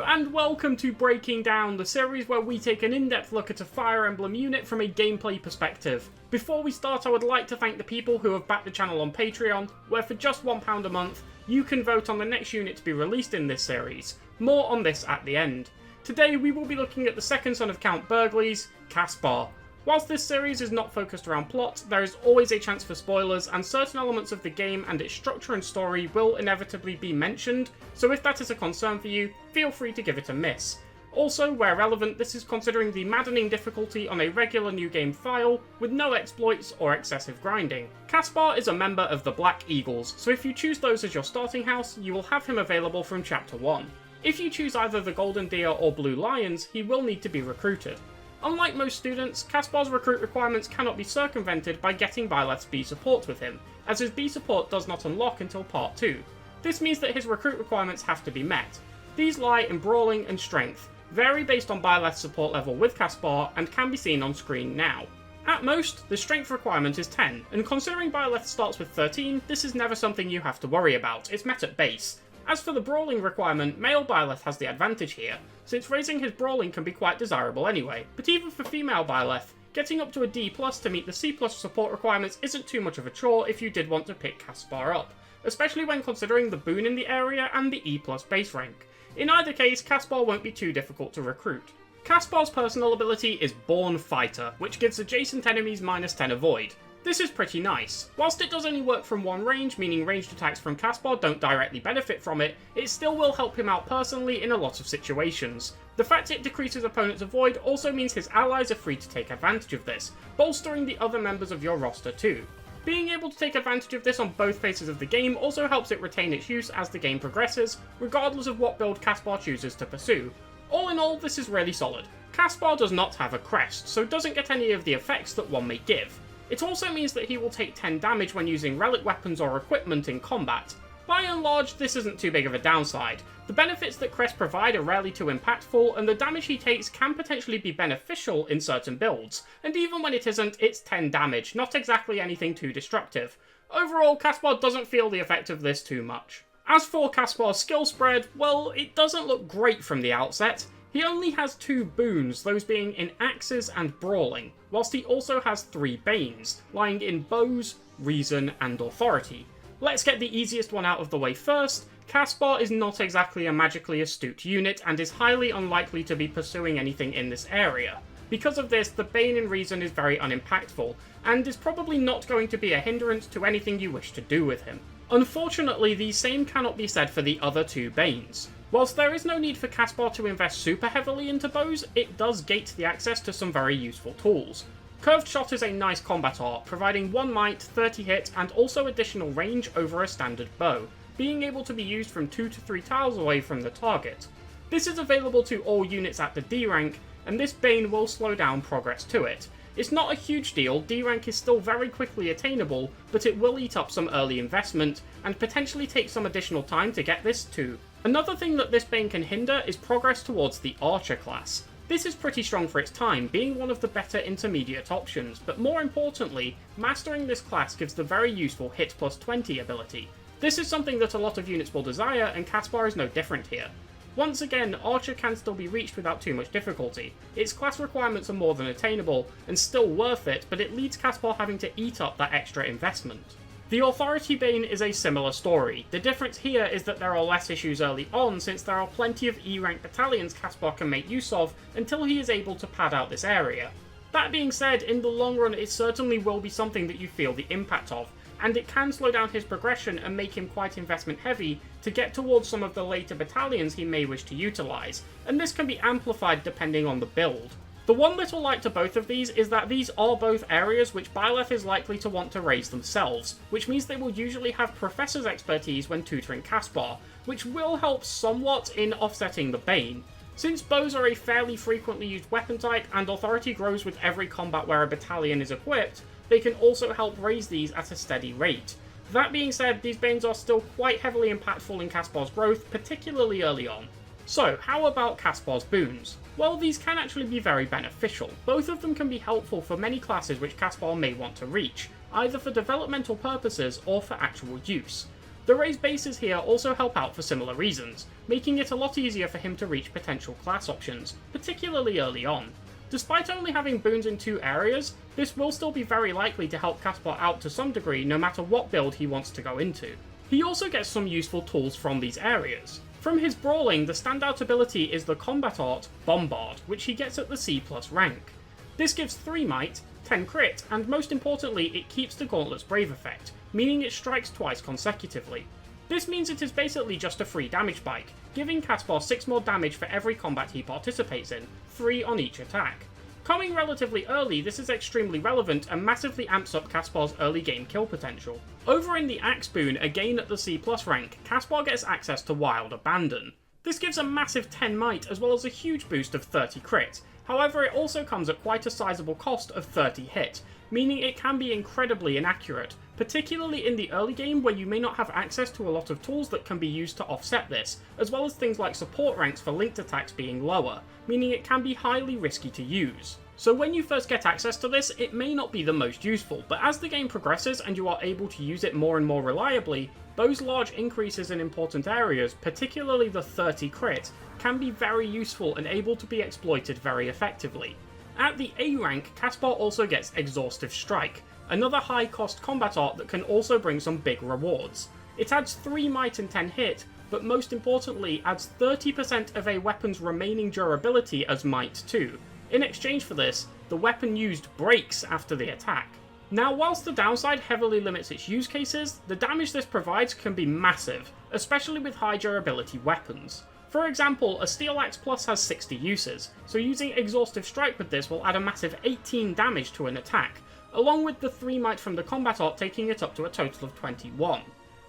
Hello and welcome to Breaking Down, the series where we take an in-depth look at a Fire Emblem unit from a gameplay perspective. Before we start, I would like to thank the people who have backed the channel on Patreon, where for just £1 a month, you can vote on the next unit to be released in this series. More on this at the end. Today we will be looking at the second son of Count Burgles, Caspar. Whilst this series is not focused around plot, there is always a chance for spoilers, and certain elements of the game and its structure and story will inevitably be mentioned, so if that is a concern for you, feel free to give it a miss. Also, where relevant, this is considering the maddening difficulty on a regular new game file, with no exploits or excessive grinding. Caspar is a member of the Black Eagles, so if you choose those as your starting house, you will have him available from Chapter 1. If you choose either the Golden Deer or Blue Lions, he will need to be recruited. Unlike most students, Caspar's recruit requirements cannot be circumvented by getting Byleth's B support with him, as his B support does not unlock until Part 2. This means that his recruit requirements have to be met. These lie in Brawling and Strength, vary based on Byleth's support level with Caspar, and can be seen on screen now. At most, the Strength requirement is 10, and considering Byleth starts with 13, this is never something you have to worry about, it's met at base. As for the Brawling requirement, male Byleth has the advantage here, since raising his Brawling can be quite desirable anyway, but even for female Byleth, getting up to a D+ to meet the C+ support requirements isn't too much of a chore if you did want to pick Caspar up, especially when considering the boon in the area and the E+ base rank. In either case, Caspar won't be too difficult to recruit. Caspar's personal ability is Born Fighter, which gives adjacent enemies -10 avoid. This is pretty nice. Whilst it does only work from one range, meaning ranged attacks from Caspar don't directly benefit from it, it still will help him out personally in a lot of situations. The fact it decreases opponents' avoid also means his allies are free to take advantage of this, bolstering the other members of your roster too. Being able to take advantage of this on both faces of the game also helps it retain its use as the game progresses, regardless of what build Caspar chooses to pursue. All in all, this is really solid. Caspar does not have a crest, so doesn't get any of the effects that one may give. It also means that he will take 10 damage when using relic weapons or equipment in combat. By and large, this isn't too big of a downside. The benefits that crests provide are rarely too impactful, and the damage he takes can potentially be beneficial in certain builds, and even when it isn't, it's 10 damage, not exactly anything too destructive. Overall, Caspar doesn't feel the effect of this too much. As for Caspar's skill spread, well, it doesn't look great from the outset. He only has 2 boons, those being in Axes and Brawling, whilst he also has 3 Banes, lying in Bows, Reason, and Authority. Let's get the easiest one out of the way first. Caspar is not exactly a magically astute unit, and is highly unlikely to be pursuing anything in this area. Because of this, the Bane in Reason is very unimpactful, and is probably not going to be a hindrance to anything you wish to do with him. Unfortunately, the same cannot be said for the other 2 Banes. Whilst there is no need for Caspar to invest super heavily into bows, it does gate the access to some very useful tools. Curved Shot is a nice combat art, providing 1 might, 30 hit, and also additional range over a standard bow, being able to be used from 2 to 3 tiles away from the target. This is available to all units at the D rank, and this Bane will slow down progress to it. It's not a huge deal, D rank is still very quickly attainable, but it will eat up some early investment, and potentially take some additional time to get this too. Another thing that this Bane can hinder is progress towards the Archer class. This is pretty strong for its time, being one of the better intermediate options, but more importantly, mastering this class gives the very useful Hit plus 20 ability. This is something that a lot of units will desire, and Caspar is no different here. Once again, Archer can still be reached without too much difficulty. Its class requirements are more than attainable, and still worth it, but it leads Caspar having to eat up that extra investment. The Authority Bane is a similar story. The difference here is that there are less issues early on, since there are plenty of E-rank battalions Caspar can make use of until he is able to pad out this area. That being said, in the long run it certainly will be something that you feel the impact of, and it can slow down his progression and make him quite investment heavy to get towards some of the later battalions he may wish to utilise, and this can be amplified depending on the build. The one little light to both of these is that these are both areas which Byleth is likely to want to raise themselves, which means they will usually have Professor's expertise when tutoring Caspar, which will help somewhat in offsetting the Bane. Since bows are a fairly frequently used weapon type, and Authority grows with every combat where a battalion is equipped, they can also help raise these at a steady rate. That being said, these Banes are still quite heavily impactful in Caspar's growth, particularly early on. So, how about Caspar's boons? Well, these can actually be very beneficial. Both of them can be helpful for many classes which Caspar may want to reach, either for developmental purposes or for actual use. The raised bases here also help out for similar reasons, making it a lot easier for him to reach potential class options, particularly early on. Despite only having boons in 2 areas, this will still be very likely to help Caspar out to some degree no matter what build he wants to go into. He also gets some useful tools from these areas. From his brawling, the standout ability is the combat art, Bombard, which he gets at the C+ rank. This gives 3 might, 10 crit, and most importantly it keeps the Gauntlet's Brave effect, meaning it strikes twice consecutively. This means it is basically just a free damage spike, giving Caspar 6 more damage for every combat he participates in, 3 on each attack. Coming relatively early, this is extremely relevant and massively amps up Caspar's early game kill potential. Over in the Axe boon, again at the C+ rank, Caspar gets access to Wild Abandon. This gives a massive 10 might as well as a huge boost of 30 crit, however it also comes at quite a sizable cost of 30 hit, meaning it can be incredibly inaccurate, particularly in the early game where you may not have access to a lot of tools that can be used to offset this, as well as things like support ranks for linked attacks being lower, meaning it can be highly risky to use. So when you first get access to this, it may not be the most useful, but as the game progresses and you are able to use it more and more reliably, those large increases in important areas, particularly the 30 crit, can be very useful and able to be exploited very effectively. At the A rank, Caspar also gets Exhaustive Strike, another high cost combat art that can also bring some big rewards. It adds 3 might and 10 hit, but most importantly adds 30% of a weapon's remaining durability as might too. In exchange for this, the weapon used breaks after the attack. Now whilst the downside heavily limits its use cases, the damage this provides can be massive, especially with high durability weapons. For example, a Steel Axe Plus has 60 uses, so using Exhaustive Strike with this will add a massive 18 damage to an attack, along with the 3 might from the combat art taking it up to a total of 21.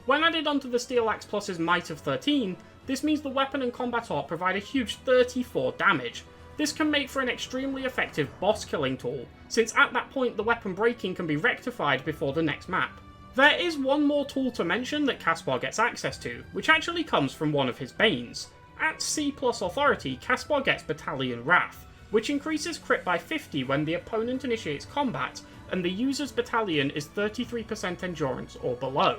When added onto the Steel Axe Plus's might of 13, this means the weapon and combat art provide a huge 34 damage. This can make for an extremely effective boss killing tool, since at that point the weapon breaking can be rectified before the next map. There is one more tool to mention that Caspar gets access to, which actually comes from one of his Banes. At C+ authority, Caspar gets Battalion Wrath, which increases crit by 50 when the opponent initiates combat, and the user's battalion is 33% endurance or below.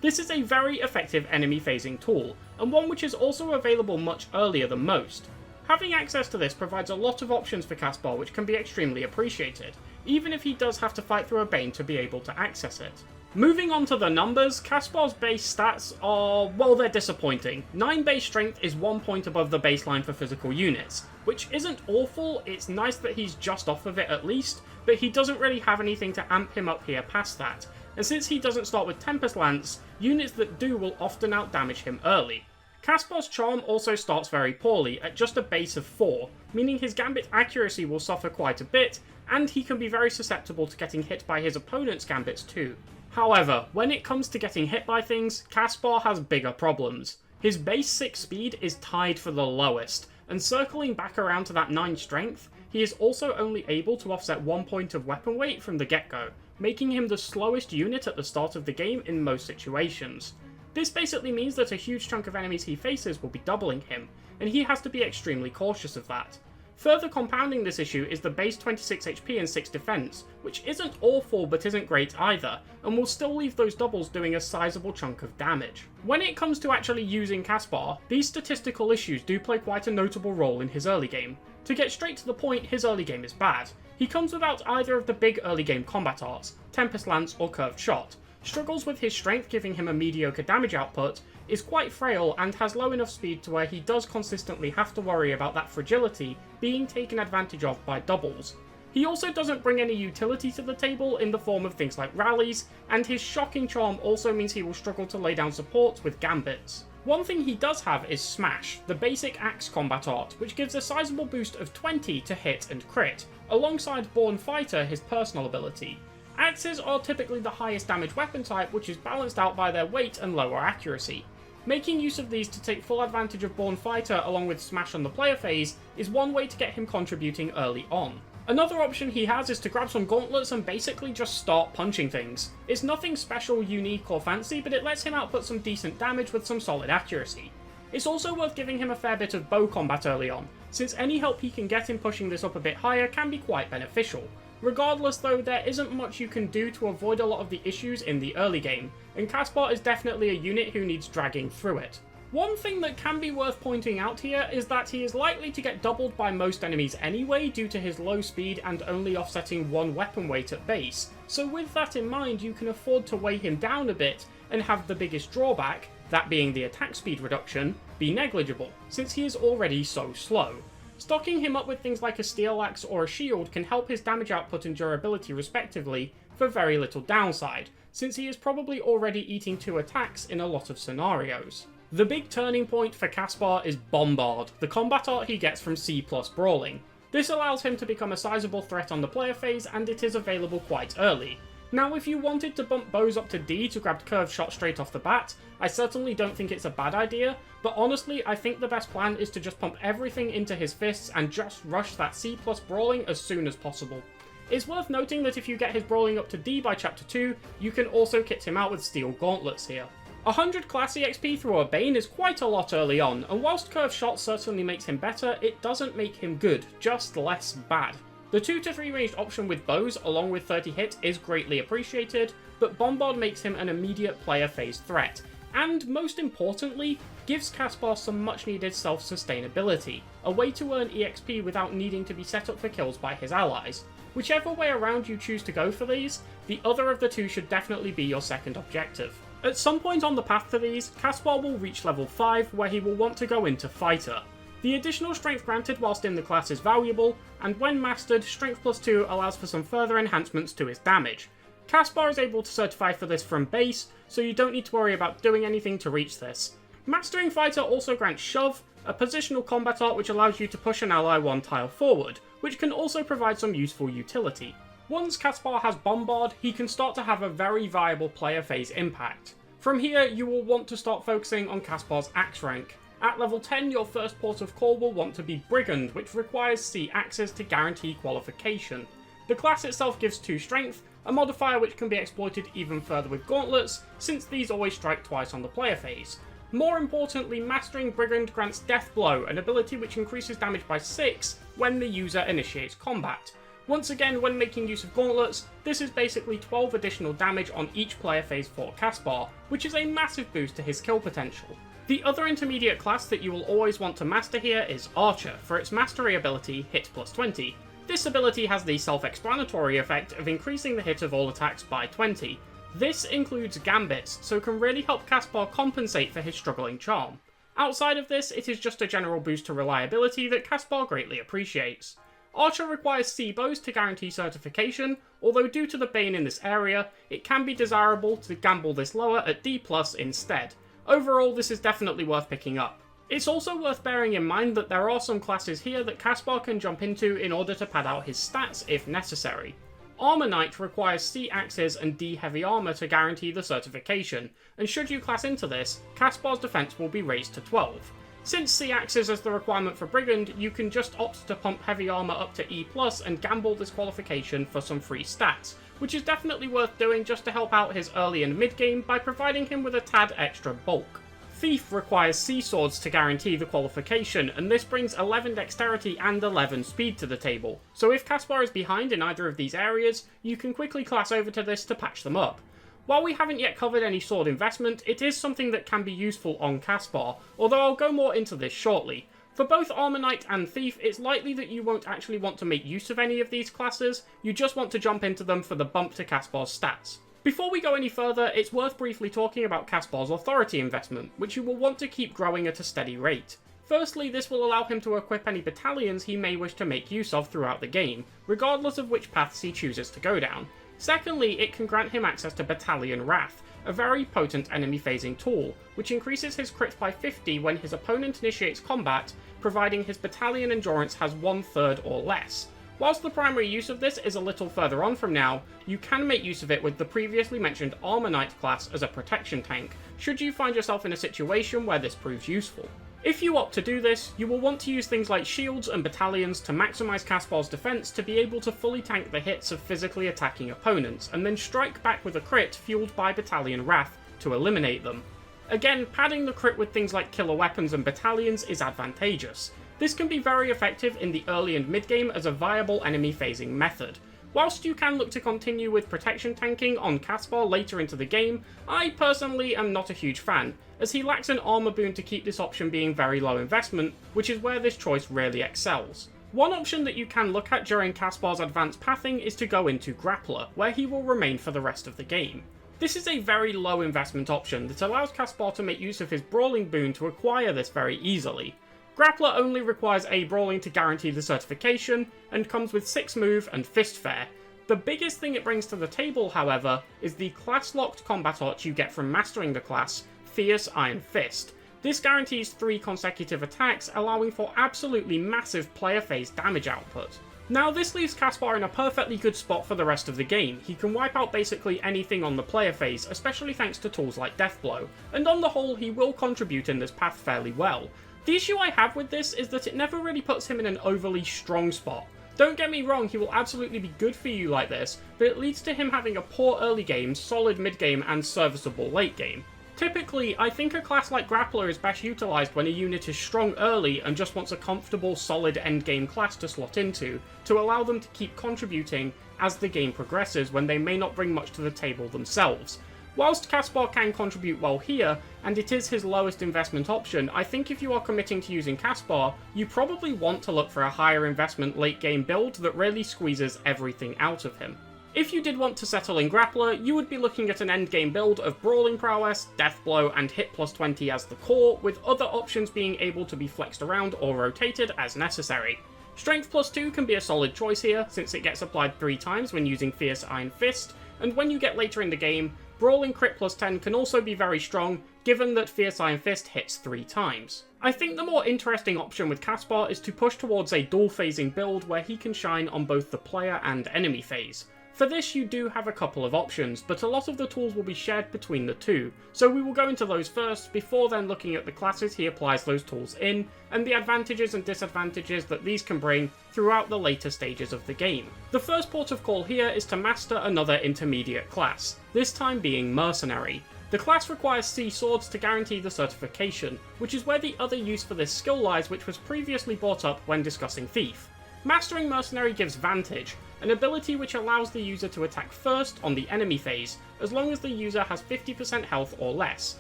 This is a very effective enemy phasing tool, and one which is also available much earlier than most. Having access to this provides a lot of options for Caspar which can be extremely appreciated, even if he does have to fight through a Bane to be able to access it. Moving on to the numbers, Caspar's base stats are, well, they're disappointing. 9 base strength is 1 point above the baseline for physical units, which isn't awful, it's nice that he's just off of it at least, but he doesn't really have anything to amp him up here past that, and since he doesn't start with Tempest Lance, units that do will often outdamage him early. Caspar's charm also starts very poorly, at just a base of 4, meaning his gambit accuracy will suffer quite a bit, and he can be very susceptible to getting hit by his opponent's gambits too. However, when it comes to getting hit by things, Caspar has bigger problems. His base 6 speed is tied for the lowest, and circling back around to that 9 strength, he is also only able to offset 1 point of weapon weight from the get-go, making him the slowest unit at the start of the game in most situations. This basically means that a huge chunk of enemies he faces will be doubling him, and he has to be extremely cautious of that. Further compounding this issue is the base 26 HP and 6 defense, which isn't awful but isn't great either, and will still leave those doubles doing a sizable chunk of damage. When it comes to actually using Caspar, these statistical issues do play quite a notable role in his early game. To get straight to the point, his early game is bad. He comes without either of the big early game combat arts, Tempest Lance or Curved Shot, struggles with his strength giving him a mediocre damage output, is quite frail and has low enough speed to where he does consistently have to worry about that fragility being taken advantage of by doubles. He also doesn't bring any utility to the table in the form of things like rallies, and his shocking charm also means he will struggle to lay down supports with gambits. One thing he does have is Smash, the basic axe combat art, which gives a sizable boost of 20 to hit and crit, alongside Born Fighter, his personal ability. Axes are typically the highest damage weapon type, which is balanced out by their weight and lower accuracy. Making use of these to take full advantage of Born Fighter along with Smash on the player phase is one way to get him contributing early on. Another option he has is to grab some gauntlets and basically just start punching things. It's nothing special, unique or fancy, but it lets him output some decent damage with some solid accuracy. It's also worth giving him a fair bit of bow combat early on, since any help he can get in pushing this up a bit higher can be quite beneficial. Regardless though, there isn't much you can do to avoid a lot of the issues in the early game, and Caspar is definitely a unit who needs dragging through it. One thing that can be worth pointing out here is that he is likely to get doubled by most enemies anyway due to his low speed and only offsetting one weapon weight at base, so with that in mind you can afford to weigh him down a bit and have the biggest drawback, that being the attack speed reduction, be negligible, since he is already so slow. Stocking him up with things like a steel axe or a shield can help his damage output and durability respectively for very little downside, since he is probably already eating 2 attacks in a lot of scenarios. The big turning point for Caspar is Bombard, the combat art he gets from C+ Brawling. This allows him to become a sizable threat on the player phase, and it is available quite early. Now, if you wanted to bump bows up to D to grab curved shot straight off the bat, I certainly don't think it's a bad idea, but honestly, I think the best plan is to just pump everything into his fists and just rush that C+ Brawling as soon as possible. It's worth noting that if you get his Brawling up to D by Chapter 2, you can also kit him out with Steel Gauntlets here. 100 class EXP through a Bane is quite a lot early on, and whilst curved shot certainly makes him better, it doesn't make him good, just less bad. The 2 to 3 ranged option with bows along with 30 hit is greatly appreciated, but Bombard makes him an immediate player phase threat, and most importantly, gives Caspar some much needed self-sustainability, a way to earn EXP without needing to be set up for kills by his allies. Whichever way around you choose to go for these, the other of the 2 should definitely be your second objective. At some point on the path to these, Caspar will reach level 5 where he will want to go into Fighter. The additional strength granted whilst in the class is valuable, and when mastered, strength +2 allows for some further enhancements to his damage. Caspar is able to certify for this from base, so you don't need to worry about doing anything to reach this. Mastering Fighter also grants Shove, a positional combat art which allows you to push an ally 1 tile forward, which can also provide some useful utility. Once Caspar has Bombard, he can start to have a very viable player phase impact. From here, you will want to start focusing on Caspar's axe rank. At level 10, your first port of call will want to be Brigand, which requires C axes to guarantee qualification. The class itself gives 2 strength, a modifier which can be exploited even further with gauntlets, since these always strike twice on the player phase. More importantly, mastering Brigand grants Death Blow, an ability which increases damage by 6 when the user initiates combat. Once again, when making use of gauntlets, this is basically 12 additional damage on each player phase for Caspar, which is a massive boost to his kill potential. The other intermediate class that you will always want to master here is Archer, for its mastery ability, Hit +20. This ability has the self-explanatory effect of increasing the hit of all attacks by 20. This includes Gambits, so can really help Caspar compensate for his struggling charm. Outside of this, it is just a general boost to reliability that Caspar greatly appreciates. Archer requires C bows to guarantee certification, although due to the Bane in this area, it can be desirable to gamble this lower at D+ instead. Overall, this is definitely worth picking up. It's also worth bearing in mind that there are some classes here that Caspar can jump into in order to pad out his stats if necessary. Armor Knight requires C axes and D heavy armor to guarantee the certification, and should you class into this, Caspar's defense will be raised to 12. Since C axes is the requirement for Brigand, you can just opt to pump heavy armor up to E+ and gamble this qualification for some free stats, which is definitely worth doing just to help out his early and mid game by providing him with a tad extra bulk. Thief requires C swords to guarantee the qualification, and this brings 11 dexterity and 11 speed to the table, so if Caspar is behind in either of these areas, you can quickly class over to this to patch them up. While we haven't yet covered any sword investment, it is something that can be useful on Caspar, although I'll go more into this shortly. For both Armor Knight and Thief, it's likely that you won't actually want to make use of any of these classes, you just want to jump into them for the bump to Caspar's stats. Before we go any further, it's worth briefly talking about Caspar's authority investment, which you will want to keep growing at a steady rate. Firstly, this will allow him to equip any battalions he may wish to make use of throughout the game, regardless of which paths he chooses to go down. Secondly, it can grant him access to Battalion Wrath, a very potent enemy phasing tool, which increases his crit by 50 when his opponent initiates combat, providing his battalion endurance has 1/3 or less. Whilst the primary use of this is a little further on from now, you can make use of it with the previously mentioned Armor Knight class as a protection tank, should you find yourself in a situation where this proves useful. If you opt to do this, you will want to use things like shields and battalions to maximise Caspar's defense to be able to fully tank the hits of physically attacking opponents, and then strike back with a crit fueled by Battalion Wrath to eliminate them. Again, padding the crit with things like killer weapons and battalions is advantageous. This can be very effective in the early and mid game as a viable enemy phasing method. Whilst you can look to continue with protection tanking on Caspar later into the game, I personally am not a huge fan, as he lacks an armor boon to keep this option being very low investment, which is where this choice really excels. One option that you can look at during Caspar's advanced pathing is to go into Grappler, where he will remain for the rest of the game. This is a very low investment option that allows Caspar to make use of his Brawling boon to acquire this very easily. Grappler only requires a Brawling to guarantee the certification, and comes with 6 move and Fist Fair. The biggest thing it brings to the table, however, is the class-locked combat art you get from mastering the class, Fierce Iron Fist. This guarantees 3 consecutive attacks, allowing for absolutely massive player phase damage output. Now this leaves Caspar in a perfectly good spot for the rest of the game. He can wipe out basically anything on the player phase, especially thanks to tools like Deathblow, and on the whole he will contribute in this path fairly well. The issue I have with this is that it never really puts him in an overly strong spot. Don't get me wrong, he will absolutely be good for you like this, but it leads to him having a poor early game, solid mid game, and serviceable late game. Typically, I think a class like Grappler is best utilised when a unit is strong early and just wants a comfortable, solid endgame class to slot into, to allow them to keep contributing as the game progresses when they may not bring much to the table themselves. Whilst Caspar can contribute well here, and it is his lowest investment option, I think if you are committing to using Caspar, you probably want to look for a higher investment late game build that really squeezes everything out of him. If you did want to settle in Grappler, you would be looking at an endgame build of Brawling Prowess, Deathblow, and Hit plus 20 as the core, with other options being able to be flexed around or rotated as necessary. Strength plus 2 can be a solid choice here, since it gets applied 3 times when using Fierce Iron Fist, and when you get later in the game, Brawling Crit plus 10 can also be very strong, given that Fierce Iron Fist hits 3 times. I think the more interesting option with Caspar is to push towards a dual phasing build where he can shine on both the player and enemy phase. For this you do have a couple of options, but a lot of the tools will be shared between the two, so we will go into those first, before then looking at the classes he applies those tools in, and the advantages and disadvantages that these can bring throughout the later stages of the game. The first port of call here is to master another intermediate class, this time being Mercenary. The class requires C swords to guarantee the certification, which is where the other use for this skill lies, which was previously brought up when discussing Thief. Mastering Mercenary gives Vantage, an ability which allows the user to attack first on the enemy phase, as long as the user has 50% health or less.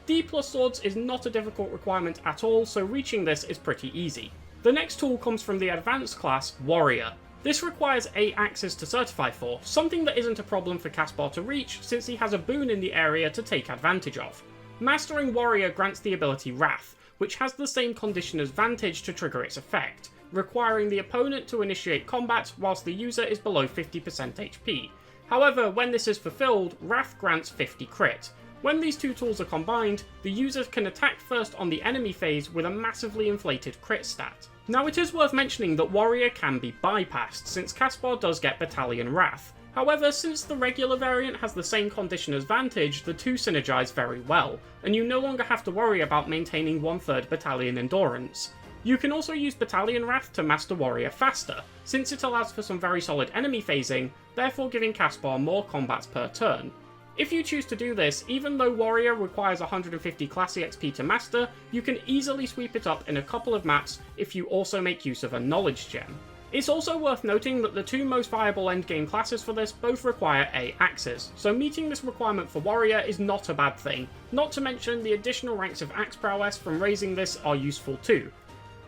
D plus swords is not a difficult requirement at all, so reaching this is pretty easy. The next tool comes from the advanced class, Warrior. This requires 8 axes to certify for, something that isn't a problem for Caspar to reach since he has a boon in the area to take advantage of. Mastering Warrior grants the ability Wrath, which has the same condition as Vantage to trigger its effect, requiring the opponent to initiate combat whilst the user is below 50% HP. However, when this is fulfilled, Wrath grants 50 crit. When these two tools are combined, the user can attack first on the enemy phase with a massively inflated crit stat. Now it is worth mentioning that Warrior can be bypassed, since Caspar does get Battalion Wrath. However, since the regular variant has the same condition as Vantage, the two synergize very well, and you no longer have to worry about maintaining 1/3 battalion endurance. You can also use Battalion Wrath to master Warrior faster, since it allows for some very solid enemy phasing, therefore giving Caspar more combats per turn. If you choose to do this, even though Warrior requires 150 classy XP to master, you can easily sweep it up in a couple of maps if you also make use of a Knowledge Gem. It's also worth noting that the two most viable endgame classes for this both require 8 axes, so meeting this requirement for Warrior is not a bad thing, not to mention the additional ranks of axe prowess from raising this are useful too.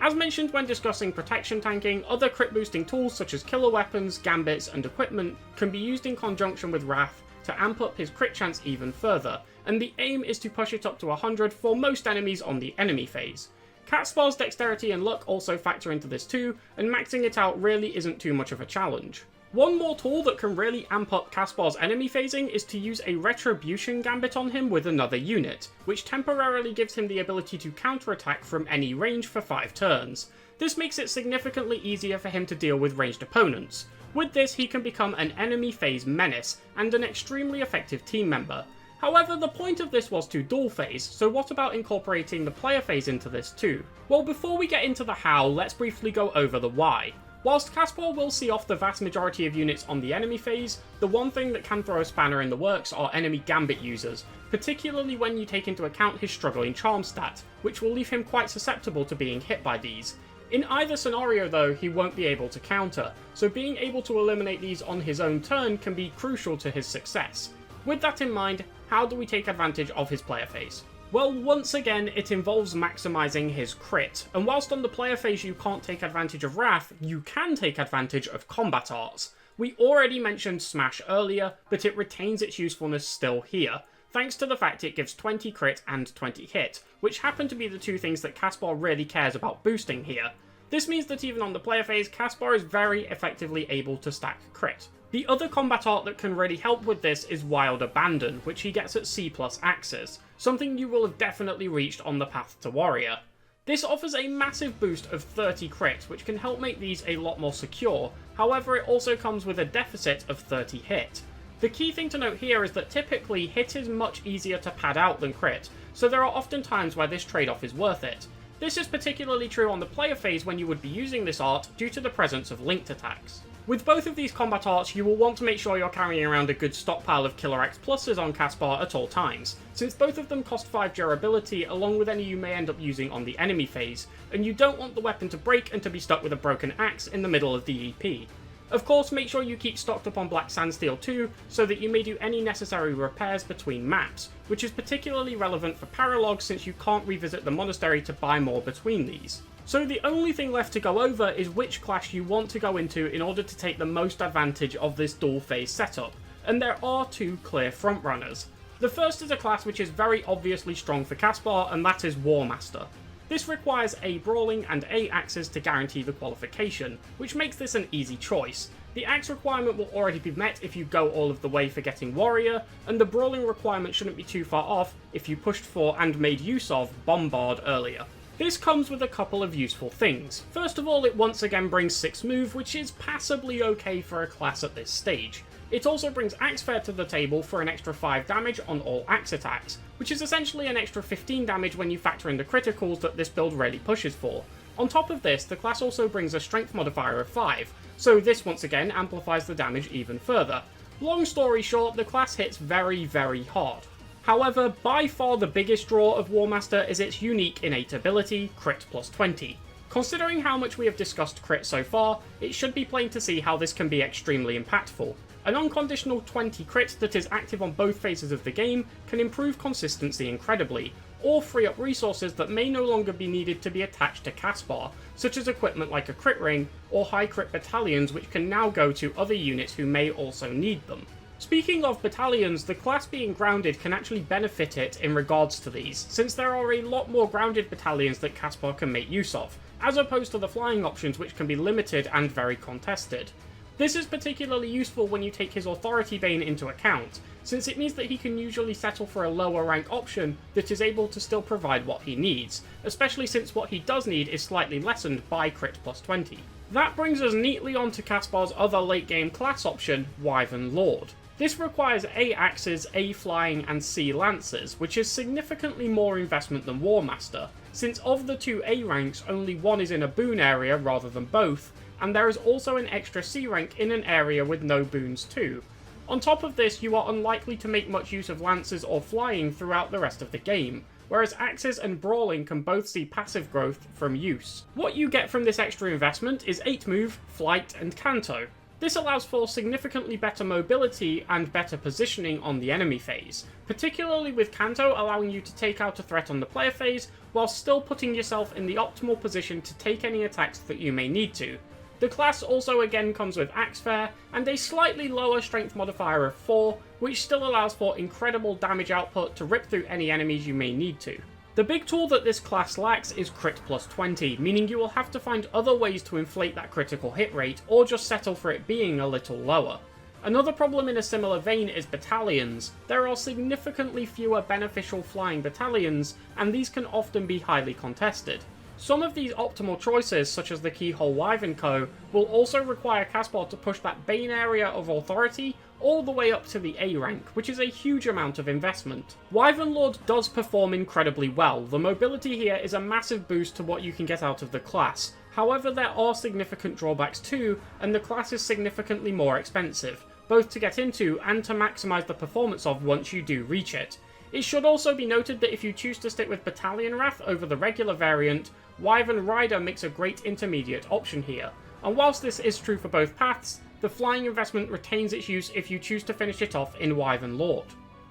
As mentioned when discussing protection tanking, other crit boosting tools such as killer weapons, gambits, and equipment can be used in conjunction with Wrath to amp up his crit chance even further, and the aim is to push it up to 100 for most enemies on the enemy phase. Caspar's dexterity and luck also factor into this too, and maxing it out really isn't too much of a challenge. One more tool that can really amp up Caspar's enemy phasing is to use a Retribution Gambit on him with another unit, which temporarily gives him the ability to counterattack from any range for 5 turns. This makes it significantly easier for him to deal with ranged opponents. With this, he can become an enemy phase menace, and an extremely effective team member. However, the point of this was to dual phase, so what about incorporating the player phase into this too? Well, before we get into the how, let's briefly go over the why. Whilst Caspar will see off the vast majority of units on the enemy phase, the one thing that can throw a spanner in the works are enemy Gambit users, particularly when you take into account his struggling charm stat, which will leave him quite susceptible to being hit by these. In either scenario though, he won't be able to counter, so being able to eliminate these on his own turn can be crucial to his success. With that in mind, how do we take advantage of his player phase? Well, once again, it involves maximising his crit, and whilst on the player phase you can't take advantage of Wrath, you can take advantage of combat arts. We already mentioned Smash earlier, but it retains its usefulness still here, thanks to the fact it gives 20 crit and 20 hit, which happen to be the two things that Caspar really cares about boosting here. This means that even on the player phase, Caspar is very effectively able to stack crit. The other combat art that can really help with this is Wild Abandon, which he gets at C+ axes, something you will have definitely reached on the path to Warrior. This offers a massive boost of 30 crit, which can help make these a lot more secure, however it also comes with a deficit of 30 hit. The key thing to note here is that typically hit is much easier to pad out than crit, so there are often times where this trade-off is worth it. This is particularly true on the player phase when you would be using this art due to the presence of linked attacks. With both of these combat arts, you will want to make sure you're carrying around a good stockpile of Killer X pluses on Caspar at all times, since both of them cost 5 durability along with any you may end up using on the enemy phase, and you don't want the weapon to break and to be stuck with a broken axe in the middle of the EP. Of course, make sure you keep stocked up on Black Sandsteel too, so that you may do any necessary repairs between maps, which is particularly relevant for Paralogs since you can't revisit the monastery to buy more between these. So the only thing left to go over is which class you want to go into in order to take the most advantage of this dual phase setup, and there are two clear frontrunners. The first is a class which is very obviously strong for Caspar, and that is Warmaster. This requires A brawling and A axes to guarantee the qualification, which makes this an easy choice. The axe requirement will already be met if you go all of the way for getting Warrior, and the brawling requirement shouldn't be too far off if you pushed for and made use of Bombard earlier. This comes with a couple of useful things. First of all, it once again brings 6 move, which is passably okay for a class at this stage. It also brings Axe Fair to the table for an extra 5 damage on all axe attacks, which is essentially an extra 15 damage when you factor in the criticals that this build really pushes for. On top of this, the class also brings a strength modifier of 5, so this once again amplifies the damage even further. Long story short, the class hits very, very hard. However, by far the biggest draw of Warmaster is its unique innate ability, Crit plus 20. Considering how much we have discussed crit so far, it should be plain to see how this can be extremely impactful. An unconditional 20 crit that is active on both phases of the game can improve consistency incredibly, or free up resources that may no longer be needed to be attached to Caspar, such as equipment like a crit ring, or high crit battalions which can now go to other units who may also need them. Speaking of battalions, the class being grounded can actually benefit it in regards to these, since there are a lot more grounded battalions that Caspar can make use of, as opposed to the flying options which can be limited and very contested. This is particularly useful when you take his Authority Bane into account, since it means that he can usually settle for a lower rank option that is able to still provide what he needs, especially since what he does need is slightly lessened by Crit plus 20. That brings us neatly onto Caspar's other late game class option, Wyvern Lord. This requires A axes, A flying, and C lances, which is significantly more investment than Warmaster, since of the two A ranks, only one is in a boon area rather than both, and there is also an extra C rank in an area with no boons too. On top of this, you are unlikely to make much use of lances or flying throughout the rest of the game, whereas axes and brawling can both see passive growth from use. What you get from this extra investment is 8 move, flight, and canto. This allows for significantly better mobility and better positioning on the enemy phase, particularly with Canto allowing you to take out a threat on the player phase, while still putting yourself in the optimal position to take any attacks that you may need to. The class also again comes with Axe Fair, and a slightly lower strength modifier of 4, which still allows for incredible damage output to rip through any enemies you may need to. The big tool that this class lacks is Crit plus 20, meaning you will have to find other ways to inflate that critical hit rate, or just settle for it being a little lower. Another problem in a similar vein is battalions. There are significantly fewer beneficial flying battalions, and these can often be highly contested. Some of these optimal choices, such as the Keyhole Wyvern Co, will also require Caspar to push that Bane area of authority all the way up to the A rank, which is a huge amount of investment. Wyvern Lord does perform incredibly well. The mobility here is a massive boost to what you can get out of the class. However, there are significant drawbacks too, and the class is significantly more expensive, both to get into and to maximise the performance of once you do reach it. It should also be noted that if you choose to stick with Battalion Wrath over the regular variant, Wyvern Rider makes a great intermediate option here, and whilst this is true for both paths, the flying investment retains its use if you choose to finish it off in Wyvern Lord.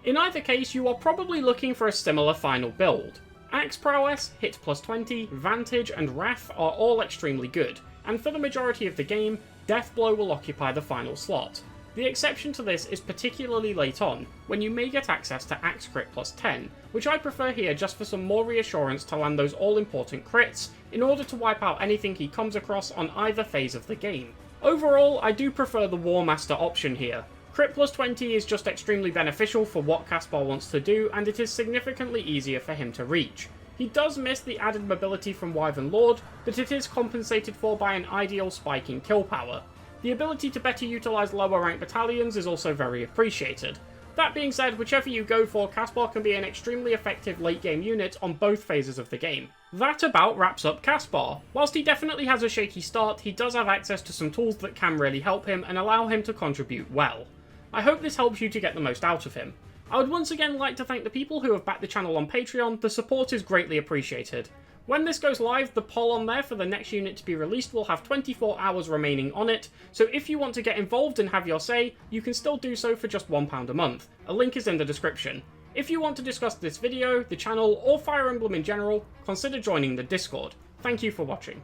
In either case, you are probably looking for a similar final build. Axe Prowess, Hit plus 20, Vantage, and Wrath are all extremely good, and for the majority of the game, Death Blow will occupy the final slot. The exception to this is particularly late on, when you may get access to Axe Crit plus 10, which I prefer here just for some more reassurance to land those all-important crits, in order to wipe out anything he comes across on either phase of the game. Overall, I do prefer the Warmaster option here. Crit plus 20 is just extremely beneficial for what Caspar wants to do, and it is significantly easier for him to reach. He does miss the added mobility from Wyvern Lord, but it is compensated for by an ideal spike in kill power. The ability to better utilise lower rank battalions is also very appreciated. That being said, whichever you go for, Caspar can be an extremely effective late game unit on both phases of the game. That about wraps up Caspar. Whilst he definitely has a shaky start, he does have access to some tools that can really help him and allow him to contribute well. I hope this helps you to get the most out of him. I would once again like to thank the people who have backed the channel on Patreon. The support is greatly appreciated. When this goes live, the poll on there for the next unit to be released will have 24 hours remaining on it, so if you want to get involved and have your say, you can still do so for just £1 a month. A link is in the description. If you want to discuss this video, the channel, or Fire Emblem in general, consider joining the Discord. Thank you for watching.